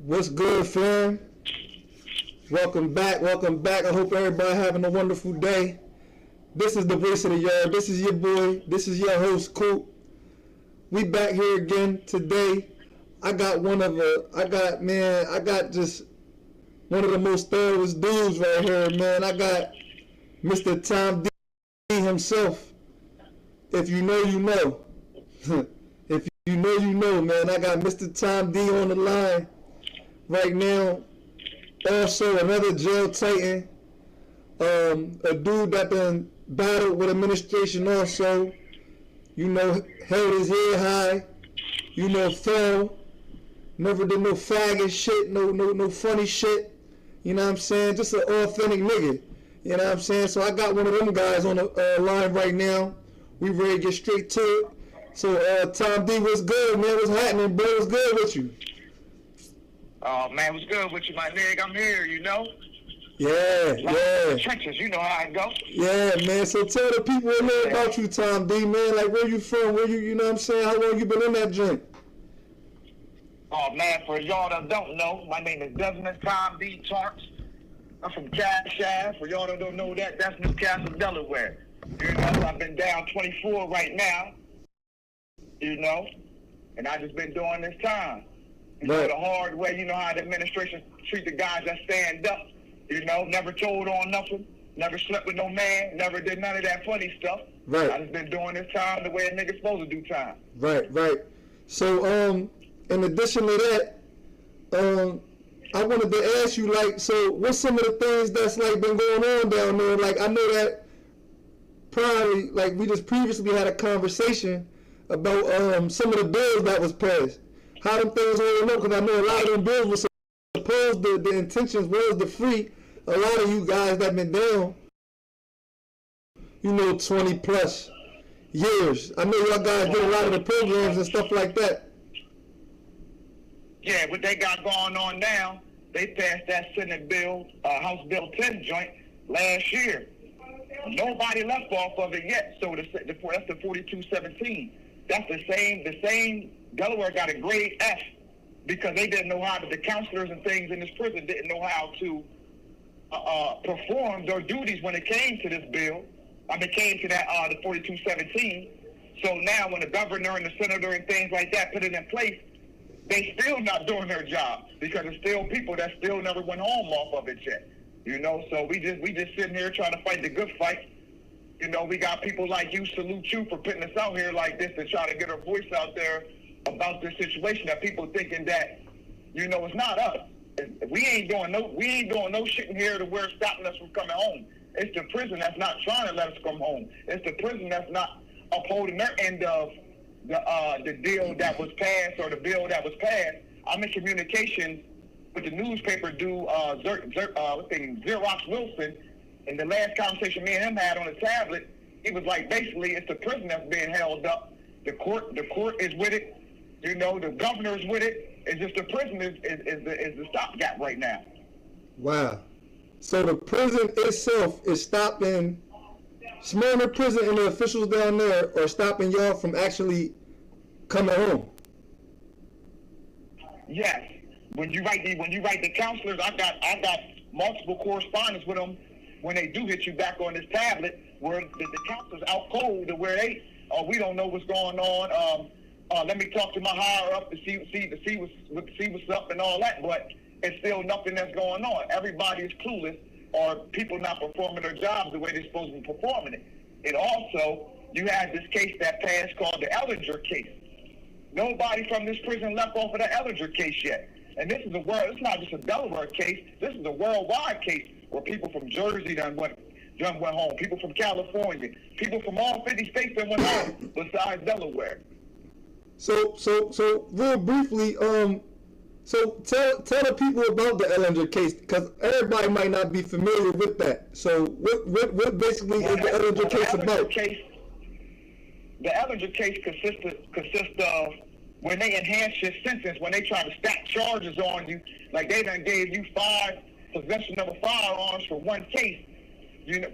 What's good, fam? Welcome back. I hope everybody having a wonderful day. This is the voice of the yard. This is your boy. This is your host, Coop. We back here again today. I got just one of the most thoroughest dudes right here, man. I got Mr. Tom D himself. If you know, you know. If you know, you know, man. I got Mr. Tom D on the line right now. Also, another jail titan. A dude that been battled with administration also. You know, held his head high. You know, fell. Never did no faggot shit, no funny shit. You know what I'm saying? Just an authentic nigga. You know what I'm saying? So I got one of them guys on the line right now. We ready to get straight to it. So Tom D, what's good, man? What's happening, bro? What's good with you? Oh man, what's good with you, my nigga? I'm here, you know. Yeah. Trenches, you know how it goes. Yeah, man. So tell the people a little about you, Tom D, man. Like, where you from? You know what I'm saying? How long you been in that joint? Oh man, for y'all that don't know, my name is Desmond Tom D. Tarks. I'm from Cash Ave. For y'all that don't know that, that's Newcastle, Delaware. You know, I've been down 24 right now. You know, and I just been doing this time. You know, the hard way. You know how the administration treat the guys that stand up. You know, never told on nothing, never slept with no man, never did none of that funny stuff. Right. I just been doing this time the way a nigga's supposed to do time. Right. So, in addition to that, I wanted to ask you, like, so what's some of the things that's like been going on down there? Like, I know that probably, like, we just previously had a conversation about some of the bills that was passed. How them things rolling up? Because I know a lot of them bills were supposed the intentions was to free a lot of you guys that been down, you know, 20 plus years. I know y'all guys did a lot of the programs and stuff like that. Yeah, what they got going on now, they passed that Senate bill, House Bill 10 joint last year. Nobody left off of it yet, so that's the 4217. That's the same, Delaware got a grade F because they didn't know how the counselors and things in this prison didn't know how to perform their duties when it came to this bill. It came to that, the 4217. So now when the governor and the senator and things like that put it in place, they still not doing their job because there's still people that still never went home off of it yet. You know, so we just sitting here trying to fight the good fight. You know, we got people like you, salute you for putting us out here like this to try to get our voice out there about this situation that people thinking that, you know, it's not us. We ain't doing no shit in here to where it's stopping us from coming home. It's the prison that's not trying to let us come home. It's the prison that's not upholding their end of the deal that was passed or the bill that was passed. I'm in communication with the newspaper dude, Xerox Wilson, and the last conversation me and him had on the tablet, he was like, basically, it's the prison that's being held up. The court is with it. You know, the governor's with it. It's just the prison is the stopgap right now. Wow. So the prison itself is stopping Smyrna prison and the officials down there are stopping y'all from actually coming home. Yes. When you write the counselors, I got multiple correspondence with them when they do hit you back on this tablet where the counselors out cold to where we don't know what's going on. Let me talk to my higher up to see what's up and all that, but it's still nothing that's going on. Everybody is clueless or people not performing their jobs the way they're supposed to be performing it. And also, you had this case that passed called the Ellinger case. Nobody from this prison left off of the Ellinger case yet. And this is it's not just a Delaware case, this is a worldwide case where people from Jersey done went home, people from California, people from all 50 states that went home besides Delaware. So real briefly, so tell the people about the Ellinger case because everybody might not be familiar with that. So what basically is the Ellinger case about? The Ellinger case consists of when they enhance your sentence, when they try to stack charges on you, like they done gave you 5 possession of a firearms for one case,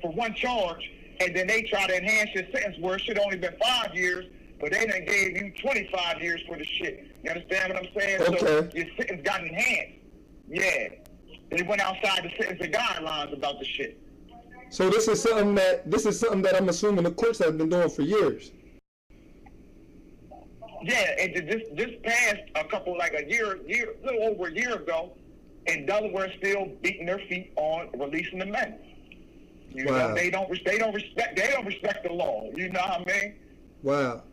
for one charge, and then they try to enhance your sentence where it should only been 5 years, but they done gave you 25 years for the shit. You understand what I'm saying? Okay. So your sentence got enhanced. Yeah. They went outside the sentencing guidelines about the shit. So this is something that I'm assuming the courts have been doing for years. Yeah, and just passed a little over a year ago, and Delaware still beating their feet on releasing the men. You know, they don't respect the law. You know what I mean? Wow.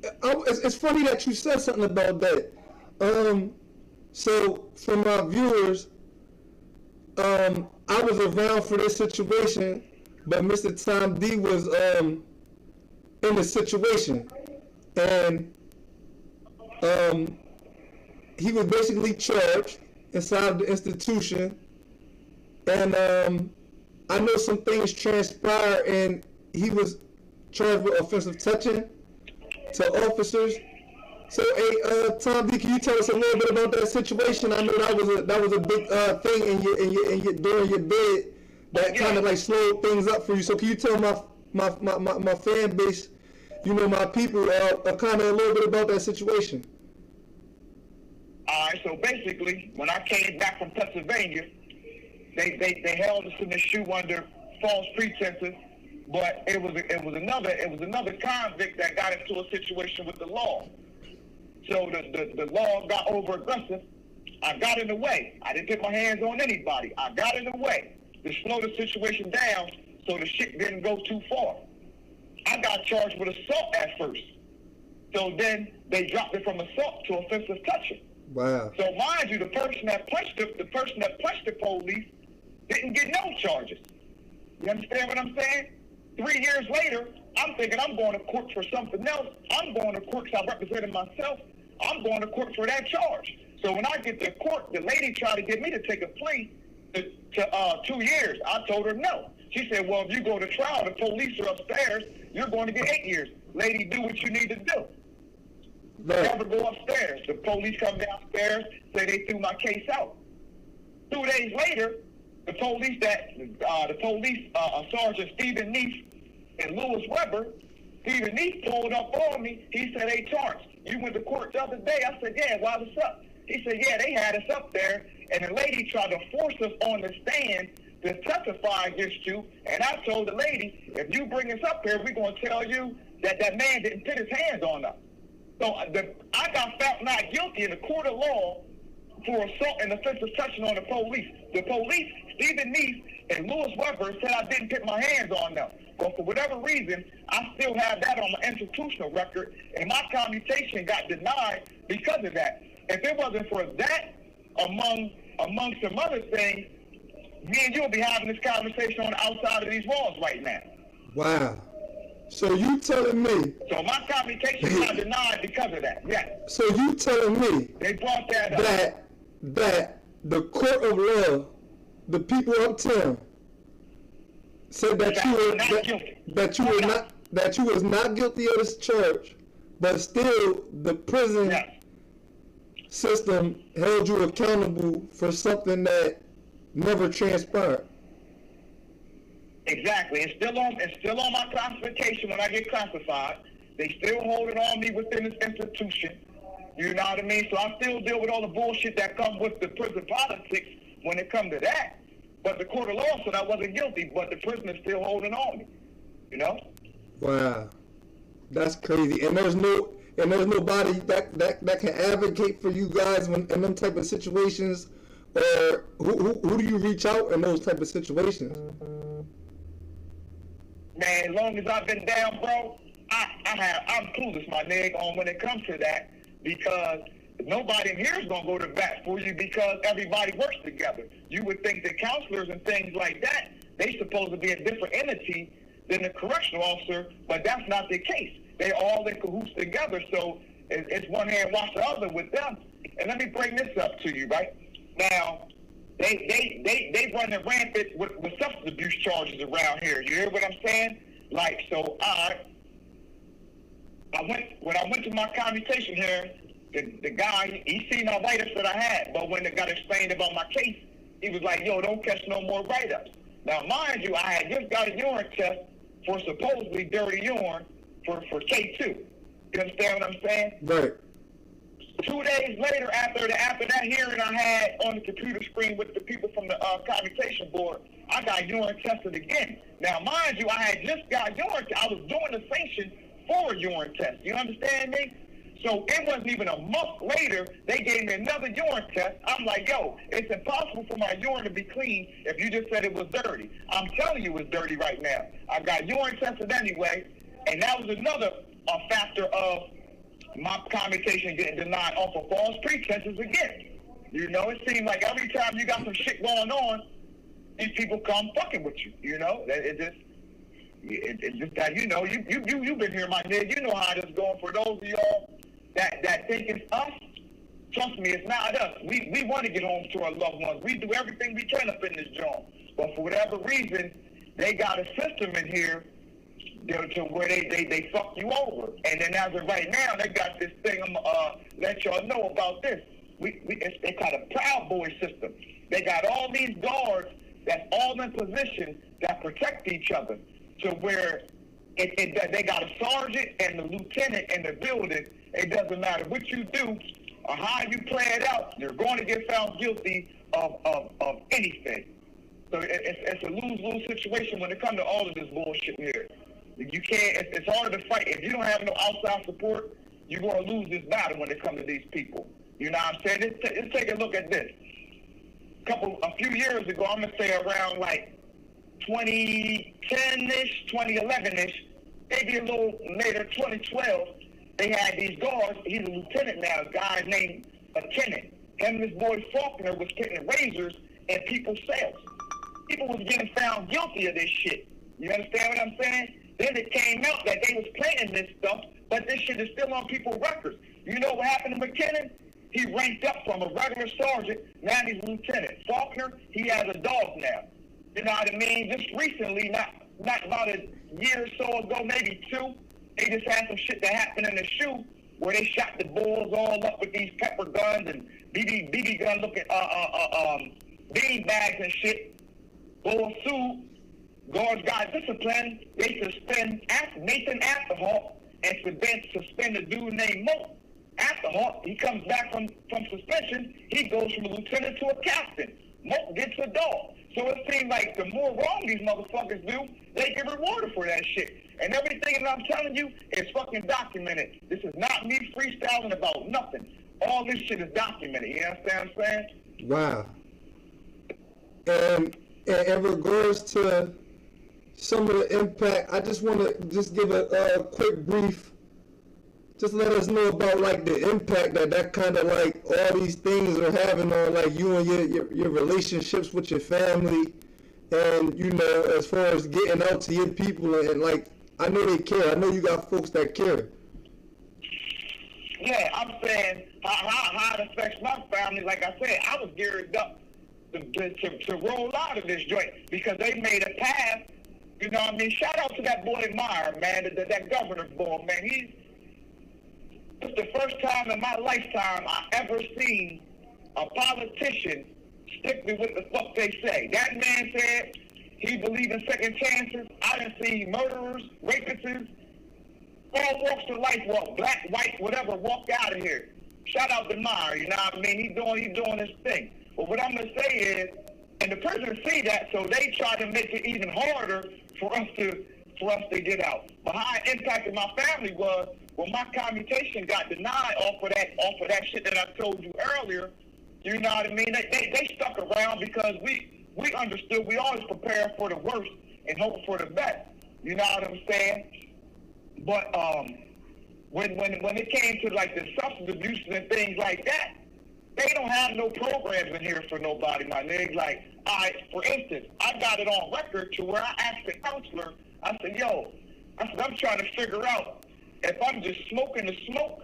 It's funny that you said something about that. So for my viewers, I was around for this situation, but Mr. Tom D was in the situation, and he was basically charged inside the institution, and I know some things transpired, and he was charged with offensive touching to officers. So, hey, Tom D, can you tell us a little bit about that situation? I know that was a big thing in your during your bid that kind of like slowed things up for you. So, can you tell my fan base, you know, my people, kind of a little bit about that situation? All right. So basically, when I came back from Pennsylvania, they held us in the shoe under false pretenses, but it was another convict that got into a situation with the law. So the law got over aggressive. I got in the way. I didn't put my hands on anybody. I got in the way to slow the situation down so the shit didn't go too far. I got charged with assault at first. So then they dropped it from assault to offensive touching. Wow. So mind you, the person that punched the police didn't get no charges. You understand what I'm saying? 3 years later, I'm thinking I'm going to court for something else. I'm going to court because I represented myself. I'm going to court for that charge. So when I get to court, the lady tried to get me to take a plea to 2 years. I told her no. She said, well, if you go to trial, the police are upstairs, you're going to get 8 years. Lady, do what you need to do. Right. Never go upstairs. The police come downstairs, say they threw my case out. 2 days later, the police, Sergeant Stephen Neef and Lewis Weber, Stephen Neef pulled up on me. He said, hey, Torrance, you went to court the other day? I said, yeah, why, what's up? He said, yeah, they had us up there, and the lady tried to force us on the stand to testify against you, and I told the lady, if you bring us up here, we're going to tell you that that man didn't put his hands on us. So I got found not guilty in the court of law for assault and offensive touching on the police. The police, Stephen Neef and Lewis Weber, said I didn't put my hands on them. But for whatever reason, I still have that on my institutional record, and my commutation got denied because of that. If it wasn't for that, among some other things, me and you will be having this conversation on the outside of these walls right now. Wow. So you telling me? So my commutation got denied because of that. Yeah. So you telling me they brought that up. That the court of law, the people uptown, said that you was not guilty of this charge, but still the prison system held you accountable for something that never transpired. Exactly. It's still on my classification when I get classified. They still hold it on me within this institution. You know what I mean? So I still deal with all the bullshit that comes with the prison politics when it comes to that. But the court of law said I wasn't guilty, but the prison is still holding on me. You know? Wow. That's crazy. And there's nobody that can advocate for you guys in them type of situations, or who do you reach out in those type of situations? Man, as long as I've been down, bro, I'm clueless, my nigga, on when it comes to that, because nobody in here is going to go to bat for you because everybody works together. You would think that counselors and things like that, they supposed to be a different entity than the correctional officer, but that's not the case. They all in cahoots together, so it's one hand wash the other with them. And let me bring this up to you, right? Now, they running rampant with substance abuse charges around here. You hear what I'm saying? Like, so when I went to my commutation here, the guy, he seen my write-ups that I had, but when it got explained about my case, he was like, yo, don't catch no more write-ups. Now, mind you, I had just got a urine test for supposedly dirty urine for K2. You understand what I'm saying? Right. 2 days later, after that hearing I had on the computer screen with the people from the commutation board, I got urine tested again. Now, mind you, I had just got urine. I was doing the sanction for a urine test. You understand me? So it wasn't even a month later, they gave me another urine test. I'm like, yo, it's impossible for my urine to be clean if you just said it was dirty. I'm telling you it's dirty right now. I got urine tested anyway, and that was another factor of my commutation getting denied off of false pretenses again. You know, it seems like every time you got some shit going on, these people come fucking with you. You know, it's just that, you know, you've been here, my nigga. You know how this going. For those of y'all that think it's us, trust me, it's not us. We want to get home to our loved ones. We do everything we can up in this joint. But for whatever reason, they got a system in here to where they fuck you over. And then as of right now, they got this thing, I'm let y'all know about this. They call it a Proud Boy system. They got all these guards that's all in position that protect each other, to where they got a sergeant and the lieutenant in the building. It doesn't matter what you do or how you play it out, you're going to get found guilty of anything. So it's a lose-lose situation when it comes to all of this bullshit here. You can't. It's harder to fight if you don't have no outside support. You're going to lose this battle when it comes to these people. You know what I'm saying? Let's take a look at this. A few years ago, I'm gonna say around like 2010-ish, 2011-ish, maybe a little later, 2012. They had these guards. He's a lieutenant now. A guy named Lieutenant. Him and his boy Faulkner was putting razors in people's cells. People was getting found guilty of this shit. You understand what I'm saying? Then it came out that they was planning this stuff, but this shit is still on people's records. You know what happened to McKinnon? He ranked up from a regular sergeant, now he's a lieutenant. Faulkner, he has a dog now. You know what I mean? Just recently, not about a year or so ago, maybe two, they just had some shit that happened in the shoe where they shot the bulls all up with these pepper guns and BB gun looking bean bags and shit. Bulls sued. Guards got disciplined. They suspend Nathan Afterhawk and suspend a dude named Mo. Afterhawk, he comes back from suspension. He goes from a lieutenant to a captain. Mo gets a dog. So it seems like the more wrong these motherfuckers do, they get rewarded for that shit. And everything that I'm telling you is fucking documented. This is not me freestyling about nothing. All this shit is documented. You understand what I'm saying? Wow. And in regards to some of the impact, I just want to just give a quick brief. Just let us know about like the impact that kind of like all these things are having on like you and your relationships with your family, and you know, as far as getting out to your people, and like I know they care. I know you got folks that care. Yeah, I'm saying how it affects my family. Like I said, I was geared up to roll out of this joint because they made a path. You know what I mean? Shout out to that boy Meyer, man, that governor's boy, man. It's the first time in my lifetime I ever seen a politician stick to what the fuck they say. That man said he believed in second chances. I done see murderers, rapists, all walks of life, black, white, whatever, walk out of here. Shout out to Meyer, you know what I mean? He's doing his thing. But what I'm gonna say is, and the president see that, so they try to make it even harder for us to get out. But how it impacted my family was when my commutation got denied off of that shit that I told you earlier. You know what I mean? They stuck around because we understood we always prepare for the worst and hope for the best. You know what I'm saying? But when it came to like the substance abuse and things like that, they don't have no programs in here for nobody, my nigga. Like, for instance, I got it on record to where I asked the counselor, I said, I'm trying to figure out if I'm just smoking the smoke,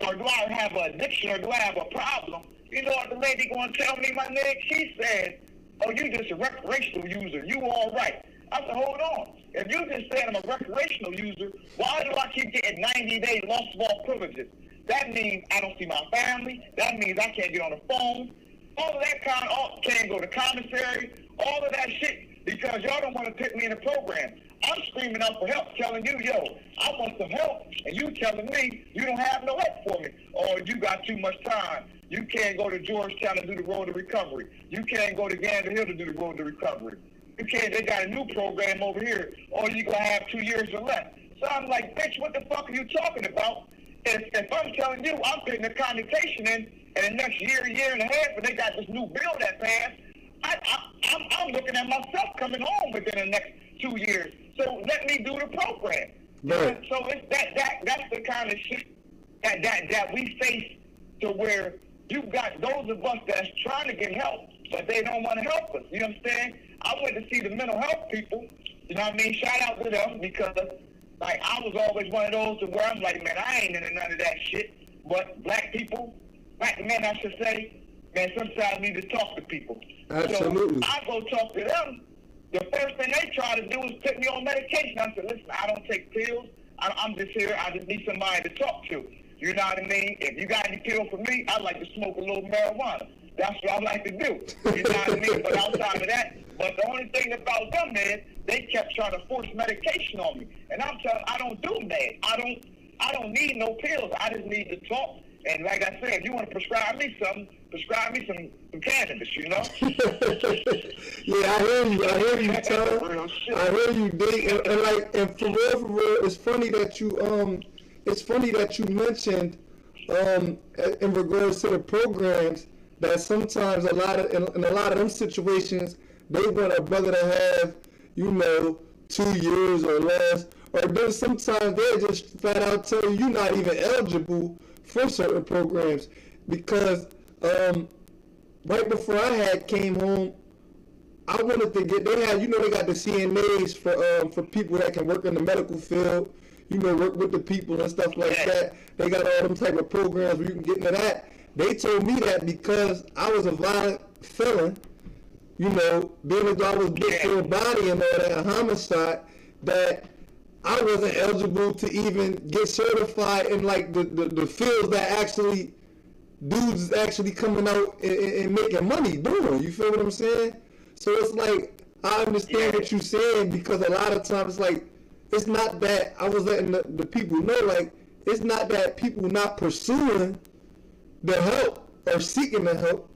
or do I have an addiction, or do I have a problem? You know what the lady gonna tell me, my nigga? She said, oh, you just a recreational user. You all right. I said, hold on. If you just said I'm a recreational user, why do I keep getting 90-day loss of all privileges? That means I don't see my family. That means I can't get on the phone. All of that can't go to commissary. All of that shit because y'all don't want to put me in a program. I'm screaming out for help, telling you, yo, I want some help, and you telling me you don't have no help for me, or you got too much time. You can't go to Georgetown to do the road to recovery. You can't go to Gander Hill to do the road to recovery. You can't. They got a new program over here, or you gonna have 2 years or less. So I'm like, bitch, what the fuck are you talking about? If I'm telling you, I'm putting a commutation in the next year and a half, and they got this new bill that passed, I'm looking at myself coming home within the next 2 years. So let me do the program. Right. So it's that's the kind of shit that we face, to where you got those of us that's trying to get help, but they don't want to help us. You understand? I went to see the mental health people. You know what I mean? Shout out to them, because like I was always one of those to where I'm like, man, I ain't into none of that shit. But black men, I should say, man, sometimes need to talk to people. Absolutely. So I go talk to them. The first thing they try to do is put me on medication. I said, listen, I don't take pills. I'm just here. I just need somebody to talk to. You know what I mean? If you got any pills for me, I like to smoke a little marijuana. That's what I like to do. You know what I mean? But outside of that, but the only thing about them is they kept trying to force medication on me. And I'm telling them, I don't do meds. I don't need no pills. I just need to talk. And like I said, if you want to prescribe me something, prescribe me some cannabis, you know? Yeah, I hear you, Tom. I hear you, D. And for real, it's funny that you mentioned in regards to the programs, that sometimes in a lot of them situations, they want a brother to have, 2 years or less, or then sometimes they just flat out tell you you're not even eligible for certain programs, because right before I came home, I wanted to get, they got the CNAs for people that can work in the medical field, work with the people and stuff like that. They got all them type of programs where you can get into that. They told me that because I was a violent felon, being as though I was big for a body and all that, a homicide, that I wasn't eligible to even get certified in like the fields that actually dudes is actually coming out and making money doing. You feel what I'm saying? So it's like, I understand what you're saying, because a lot of times it's like, it's not that, I was letting the people know, like, it's not that people not pursuing the help or seeking the help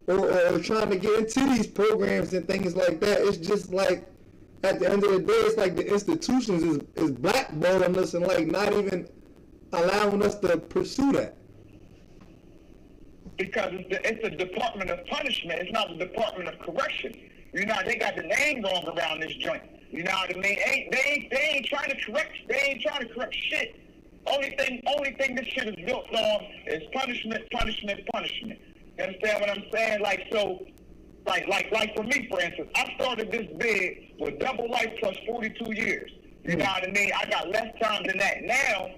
or trying to get into these programs and things like that. It's just like, at the end of the day, it's like the institutions is blackballing us and like not even allowing us to pursue that. Because it's the Department of Punishment. It's not the Department of Correction. They got the name wrong around this joint. You know what I mean? They ain't trying to correct. They ain't trying to correct shit. Only thing this shit is built on is punishment. You understand what I'm saying? Like, so, like for me, for instance, I started this bid with double life plus 42 years. You know what I mean? I got less time than that now,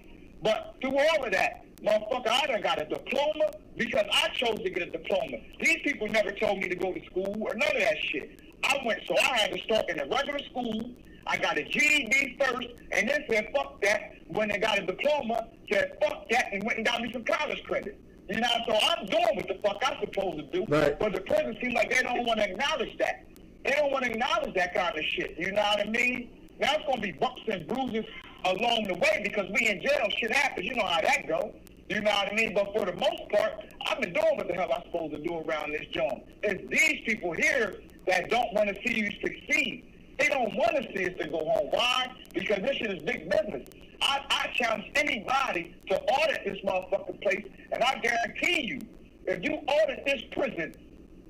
but through all of that, motherfucker, I done got a diploma because I chose to get a diploma. These people never told me to go to school or none of that shit. So I had to start in a regular school. I got a GED first, and then said, fuck that. When I got a diploma, said, fuck that, and went and got me some college credit. You know, so I'm doing what the fuck I'm supposed to do. Right. But the prison seems like they don't want to acknowledge that. They don't want to acknowledge that kind of shit. You know what I mean? Now it's going to be bumps and bruises along the way, because we in jail, shit happens. You know how that go. You know what I mean? But for the most part, I've been doing what the hell I'm supposed to do around this joint. It's these people here that don't want to see you succeed. They don't want to see us to go home. Why? Because this shit is big business. I challenge anybody to audit this motherfucking place, and I guarantee you, if you audit this prison,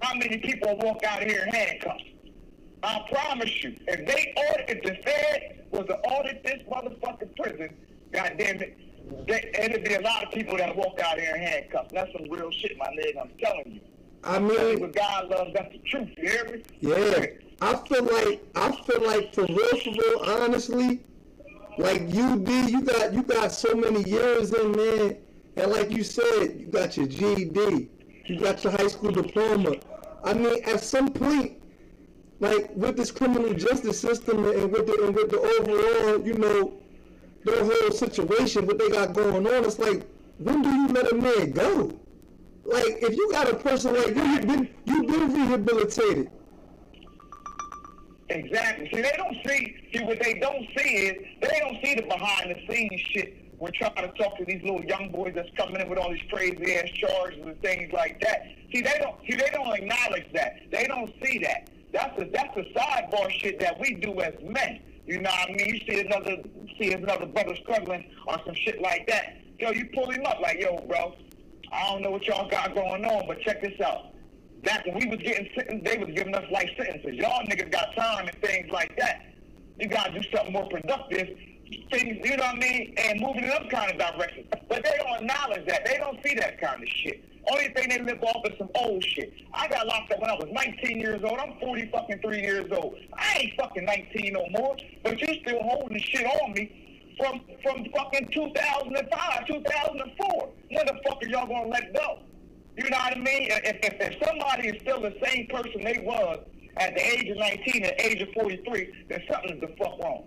how many people will walk out here in handcuffs? I promise you, if the Fed was to audit this motherfucking prison, goddamn it, it'd be a lot of people that walk out here in handcuffs. That's some real shit, my nigga. I'm telling you. I mean, what God loves, that's the truth. You hear me? Yeah. I feel like for real, honestly, like you got so many years in, man. And like you said, you got your GED, you got your high school diploma. I mean, at some point, like with this criminal justice system and with the overall, the whole situation, what they got going on, it's like, when do you let a man go? Like, if you got a person like you, you've been rehabilitated. Exactly. See, they don't see what they don't see is they don't see the behind the scenes shit. We're trying to talk to these little young boys that's coming in with all these crazy ass charges and things like that. See, they don't acknowledge that. They don't see that. That's the sidebar shit that we do as men. You know what I mean? You see another brother struggling on some shit like that. Yo, you pull him up like, yo, bro, I don't know what y'all got going on, but check this out. Back when we was getting sentenced, they was giving us life sentences. Y'all niggas got time and things like that. You gotta do something more productive. Things, you know what I mean? And moving in up kind of direction. But they don't acknowledge that. They don't see that kind of shit. Only thing they live off is some old shit. I got locked up when I was 19 years old. I'm 43 years old. I ain't fucking 19 no more. But you still holding shit on me from fucking 2005, 2004. When the fuck are y'all gonna let go? You know what I mean? If somebody is still the same person they was at the age of 19 and the age of 43, then something is the fuck wrong.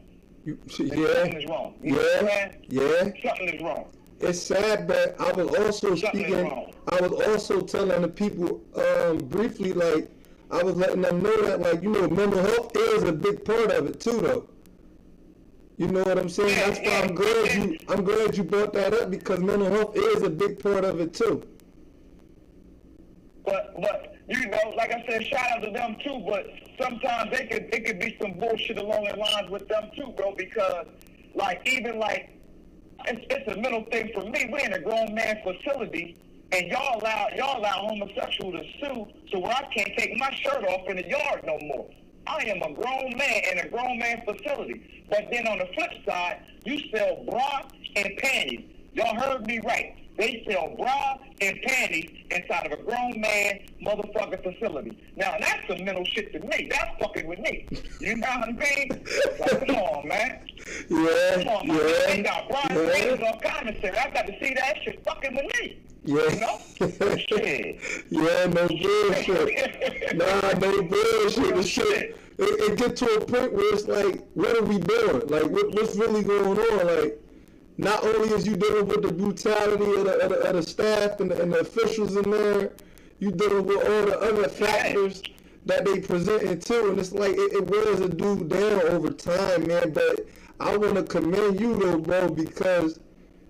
Something is wrong. You know what I'm saying? Yeah. Something is wrong. It's sad, but I was also I was also telling the people briefly, like, I was letting them know that, like, you know, mental health is a big part of it too, though. You know what I'm saying? Yeah, that's why I'm glad you brought that up, because mental health is a big part of it too. But you know, like I said, shout out to them too. But sometimes it could be some bullshit along the lines with them too, bro. Because it's a mental thing for me. We're in a grown man facility, and y'all allow homosexuals to sue, so where I can't take my shirt off in the yard no more. I am a grown man in a grown man facility. But then on the flip side, you sell bra and panties. Y'all heard me right. They sell bra and panties inside of a grown man motherfucking facility. Now, that's some mental shit to me. That's fucking with me. You know what I mean? Like, come on, man. Yeah, come on, man. They got bra and panties on commissary. I got to see that shit fucking with me. Yeah. You know? Shit. Yeah, no bullshit. Nah, no bullshit. The shit. It get to a point where it's like, what are we doing? Like, what's really going on? Like, not only is you dealing with the brutality of the staff and the officials in there, you dealing with all the other factors that they presenting too, and it's like it wears a dude down over time, man. But I want to commend you though, bro, because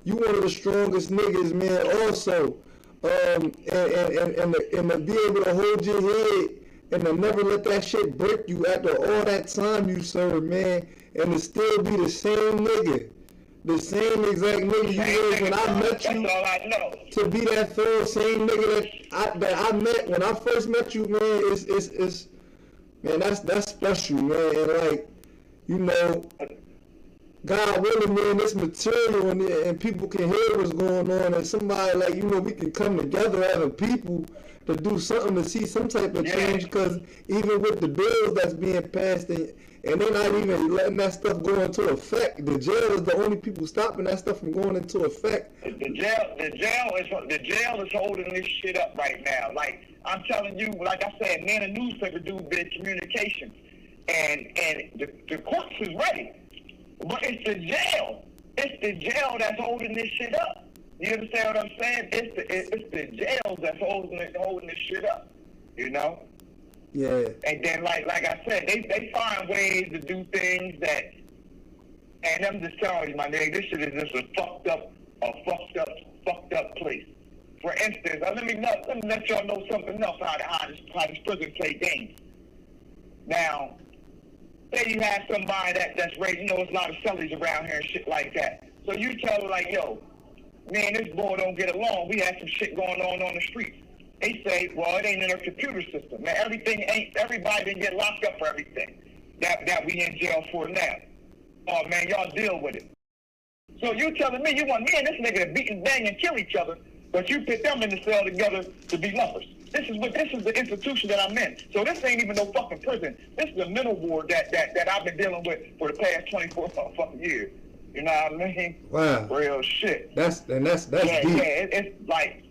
you one of the strongest niggas, man. Also, and to be able to hold your head and to never let that shit break you after all that time you served, man, and to still be the same nigga. The same exact nigga you was when I met you. That's all I know. To be that third same nigga that I met when I first met you, man, it's man, that's special, man. And like, you know, God willing, man, this material and people can hear what's going on, and somebody like, you know, we can come together as a people to do something to see some type of change. Because even with the bills that's being passed and they're not even letting that stuff go into effect. The jail is the only people stopping that stuff from going into effect. The jail is holding this shit up right now. Like, I'm telling you, like I said, me and a newspaper do big communications, and the courts is ready, but it's the jail. It's the jail that's holding this shit up. You understand what I'm saying? It's the jails that's holding this shit up. You know. Yeah. And then, like I said, they find ways to do things that, and I'm just telling you, my nigga, this shit is just a fucked up place. For instance, let me let y'all know something else how this prison play games. Now, say you have somebody that's raised, you know, there's a lot of cellies around here and shit like that. So you tell her like, yo, man, this boy don't get along. We had some shit going on the streets. They say, well, it ain't in our computer system. Man, everybody didn't get locked up for everything that we in jail for now. Oh, man, y'all deal with it. So you telling me you want me and this nigga to beat and bang and kill each other, but you put them in the cell together to be lovers. This is the institution that I'm in. So this ain't even no fucking prison. This is a mental ward that I've been dealing with for the past 24 fucking years. You know what I mean? Wow. Real shit. That's deep. It's like,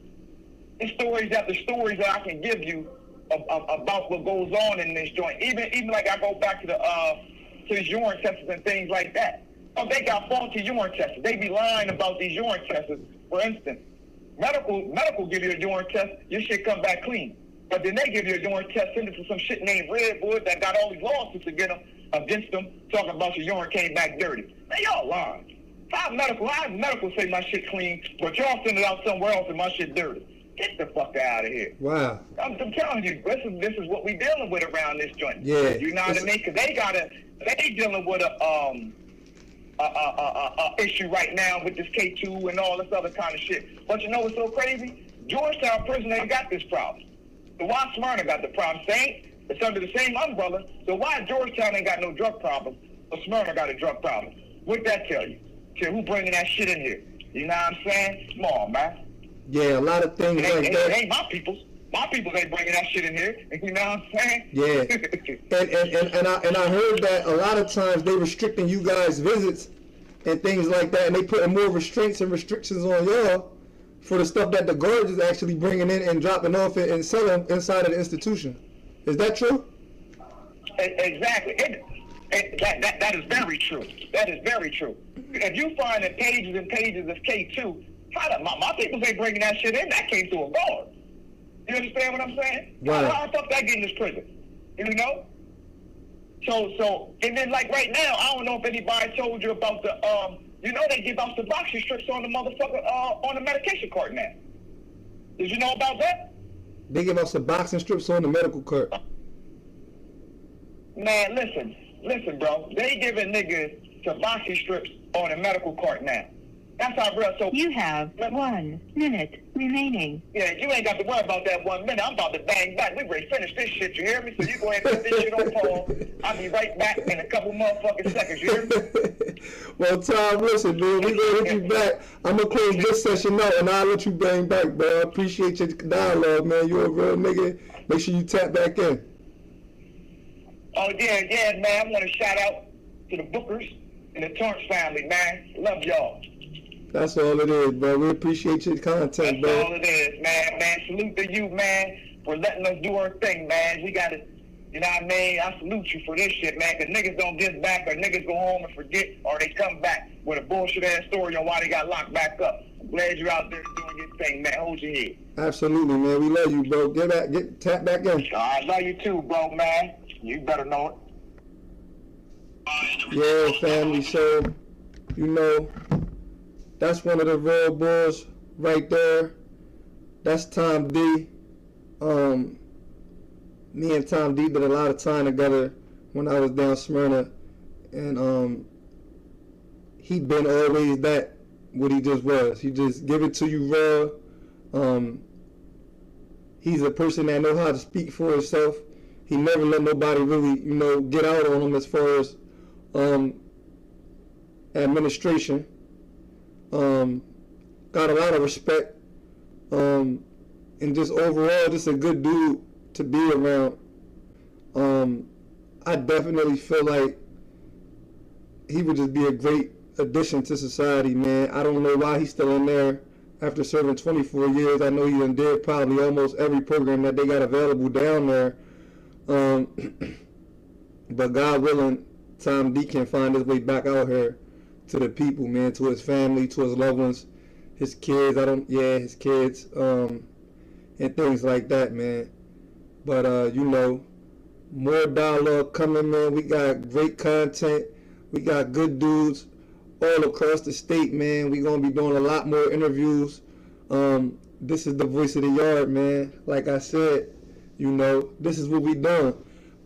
it's stories after stories that I can give you about what goes on in this joint. Even like I go back to the urine tests and things like that. Oh, they got faulty urine tests. They be lying about these urine tests. For instance, medical give you a urine test, your shit come back clean. But then they give you a urine test, send it to some shit named Redwood that got all these lawsuits against them. against them, talking about your urine came back dirty. Man, y'all lying. How medical say my shit clean, but y'all send it out somewhere else and my shit dirty? Get the fuck out of here. Wow. I'm telling you, this is what we dealing with around this joint. Yeah. You know what I mean? Because they dealing with a issue right now with this K2 and all this other kind of shit. But you know what's so crazy? Georgetown prison ain't got this problem. So why Smyrna got the problem? It's under the same umbrella. So why Georgetown ain't got no drug problem, but Smyrna got a drug problem? What'd that tell you? Tell who bringing that shit in here? You know what I'm saying? Come on, man. Yeah, a lot of things like that. It ain't my peoples. My peoples ain't bringing that shit in here. You know what I'm saying? Yeah. and I heard that a lot of times they restricting you guys' visits and things like that, and they putting more restraints and restrictions on y'all for the stuff that the guards is actually bringing in and dropping off and selling inside of the institution. Is that true? Exactly. That is very true. That is very true. If you find the pages and pages of K2, my people ain't bringing that shit in. That came through a guard. You understand what I'm saying? Right. How the fuck that get in this prison? You know? So, and then like right now, I don't know if anybody told you about the, you know they give out Suboxone strips on the motherfucker, on the medication cart now. Did you know about that? They give out Suboxone strips on the medical cart. Man, listen, bro. They giving niggas Suboxone strips on the medical cart now. That's how real. So you have 1 minute remaining. Yeah, you ain't got to worry about that 1 minute. I'm about to bang back. We ready to finish this shit. You hear me? So you go ahead and put this shit on pause. I'll be right back in a couple motherfucking seconds. You hear me? Well, Tom, listen, man. We gonna hit you back. I'm gonna close this session out, and I'll let you bang back, bro. I appreciate your dialogue, man. You're a real nigga. Make sure you tap back in. Oh yeah, man. I want to shout out to the Bookers and the Torrance family, man. Love y'all. That's all it is, bro. We appreciate your content, bro. That's all it is, man. Man, salute to you, man, for letting us do our thing, man. We got to, you know what I mean? I salute you for this shit, man, because niggas don't get back or niggas go home and forget or they come back with a bullshit-ass story on why they got locked back up. I'm glad you're out there doing your thing, man. Hold your head. Absolutely, man. We love you, bro. Tap back in. I love you too, bro, man. You better know it. Yeah, family. So, you know, that's one of the real boys right there. That's Tom D. Me and Tom D did a lot of time together when I was down Smyrna, and he been always that what he just was. He just give it to you raw. He's a person that know how to speak for himself. He never let nobody really, you know, get out on him as far as administration. Got a lot of respect, and just overall, just a good dude to be around. I definitely feel like he would just be a great addition to society, man. I don't know why he's still in there after serving 24 years. I know he done did probably almost every program that they got available down there. But God willing, Tom D can find his way back out here to the people, man, to his family, to his loved ones, his kids, his kids, and things like that, man. But, you know, more dialogue coming, man. We got great content. We got good dudes all across the state, man. We're going to be doing a lot more interviews. This is the voice of the yard, man. Like I said, you know, this is what we doing.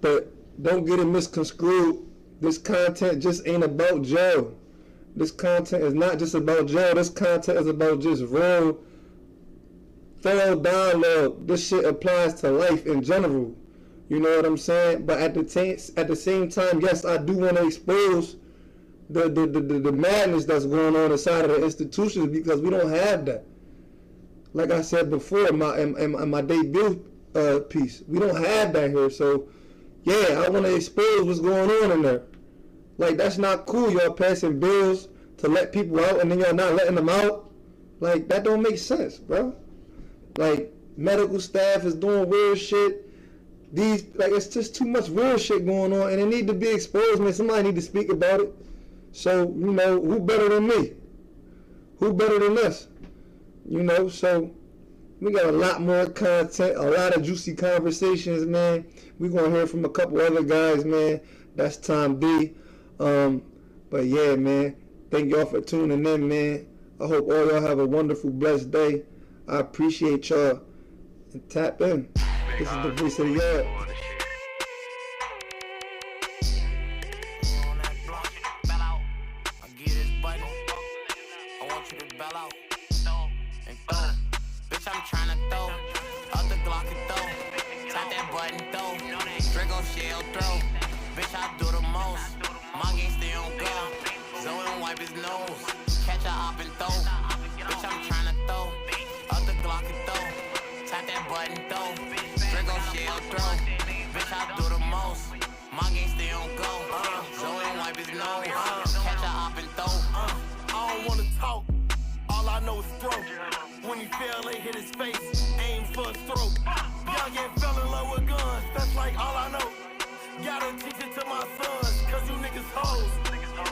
But don't get it misconstrued. This content just ain't about jail. This content is not just about jail. This content is about just real, thorough dialogue. This shit applies to life in general. You know what I'm saying? But at the same time, yes, I do want to expose the madness that's going on inside of the institutions, because we don't have that. Like I said before in my debut piece, we don't have that here. So yeah, I want to expose what's going on in there. Like, that's not cool. Y'all passing bills to let people out and then y'all not letting them out. Like, that don't make sense, bro. Like, medical staff is doing weird shit. It's just too much weird shit going on, and it need to be exposed, man. Somebody need to speak about it. So, you know, who better than me? Who better than us? You know, so we got a lot more content, a lot of juicy conversations, man. We're going to hear from a couple other guys, man, That's Tom D. But yeah, man, thank y'all for tuning in, man. I hope all y'all have a wonderful, blessed day. I appreciate y'all. And tap in. This is the voice of the yard. I'm tryna throw up the Glock and throw. Tap that button, throw. Draco shell throw. Bitch, I do the most. My game stay on go. Zoe and wipe his nose. Catch a hop and throw. Bitch, I'm tryna throw up the Glock and throw. Tap that button, throw. Draco shell throw. Bitch, I do the most. My game stay on go. Zoe and wipe his nose. Catch a hop and throw. I don't wanna talk. All I know is throw. When he fell, they hit his face, aim for his throat. Young and fell in love with guns, that's like all I know. Gotta teach it to my sons, cause you niggas hoes.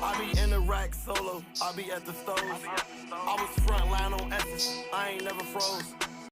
I be in the rack solo, I be at the stove. I was front line on Essence, I ain't never froze.